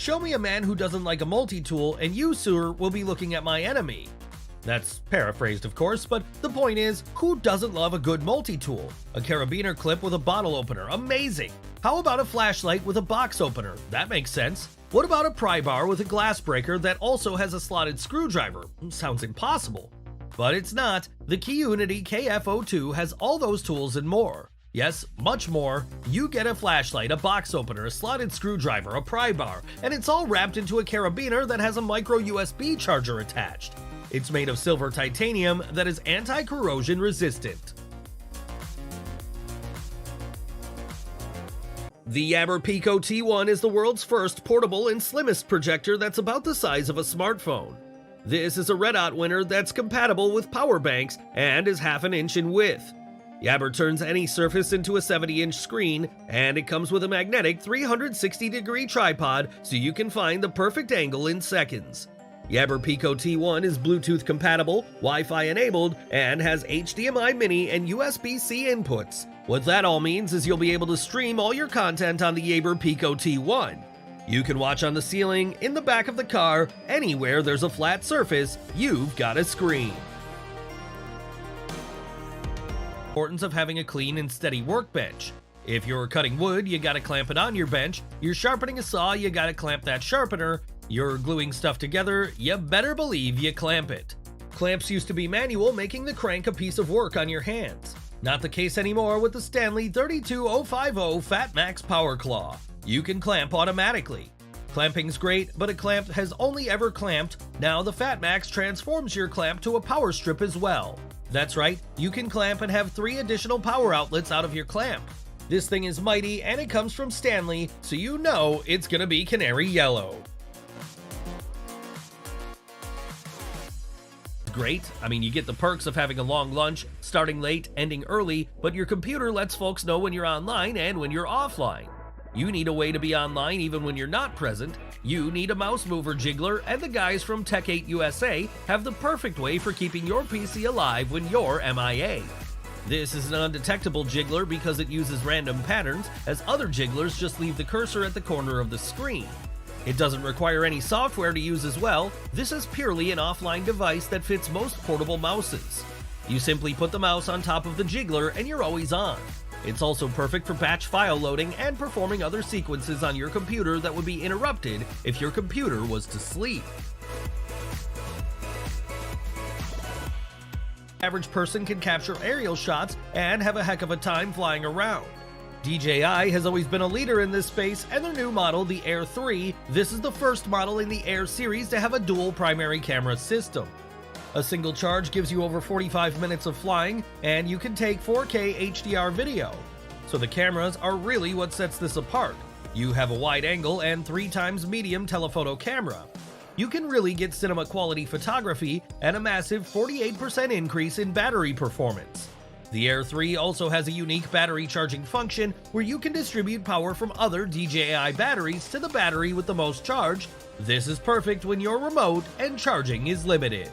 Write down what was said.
Show me a man who doesn't like a multi-tool and you, sir, will be looking at my enemy. That's paraphrased, of course, but the point is, who doesn't love a good multi-tool? A carabiner clip with a bottle opener, amazing! How about a flashlight with a box opener? That makes sense. What about a pry bar with a glass breaker that also has a slotted screwdriver? Sounds impossible. But it's not. The KeyUnity KF02 has all those tools and more. Yes, much more. You get a flashlight, a box opener, a slotted screwdriver, a pry bar, and it's all wrapped into a carabiner that has a micro USB charger attached. It's made of silver titanium that is anti-corrosion resistant. The YABER Pico T1 is the world's first portable and slimmest projector that's about the size of a smartphone. This is a red hot winner that's compatible with power banks and is half an inch in width. YABER turns any surface into a 70-inch screen, and it comes with a magnetic 360-degree tripod so you can find the perfect angle in seconds. YABER Pico T1 is Bluetooth compatible, Wi-Fi enabled, and has HDMI mini and USB-C inputs. What that all means is you'll be able to stream all your content on the YABER Pico T1. You can watch on the ceiling, in the back of the car, anywhere there's a flat surface, you've got a screen. Importance of having a clean and steady workbench. If you're cutting wood, you gotta clamp it on your bench. You're sharpening a saw, you gotta clamp that sharpener. You're gluing stuff together, you better believe you clamp it. Clamps used to be manual, making the crank a piece of work on your hands. Not the case anymore with the Stanley 32050 FatMax Power Claw. You can clamp automatically. Clamping's great, but a clamp has only ever clamped. Now the FatMax transforms your clamp to a power strip as well. That's right, you can clamp and have 3 additional power outlets out of your clamp. This thing is mighty and it comes from Stanley, so you know it's gonna be canary yellow. Great. I mean, you get the perks of having a long lunch, starting late, ending early, but your computer lets folks know when you're online and when you're offline. You need a way to be online even when you're not present. You need a mouse mover jiggler, and the guys from Tech8 USA have the perfect way for keeping your PC alive when you're MIA. This is an undetectable jiggler because it uses random patterns, as other jigglers just leave the cursor at the corner of the screen. It doesn't require any software to use as well. This is purely an offline device that fits most portable mouses. You simply put the mouse on top of the jiggler and you're always on. It's also perfect for batch file loading and performing other sequences on your computer that would be interrupted if your computer was to sleep. The average person can capture aerial shots and have a heck of a time flying around. DJI has always been a leader in this space, and their new model, the Air 3, this is the first model in the Air series to have a dual primary camera system. A single charge gives you over 45 minutes of flying, and you can take 4K HDR video. So the cameras are really what sets this apart. You have a wide angle and 3x medium telephoto camera. You can really get cinema quality photography and a massive 48% increase in battery performance. The Air 3 also has a unique battery charging function where you can distribute power from other DJI batteries to the battery with the most charge. This is perfect when you're remote and charging is limited.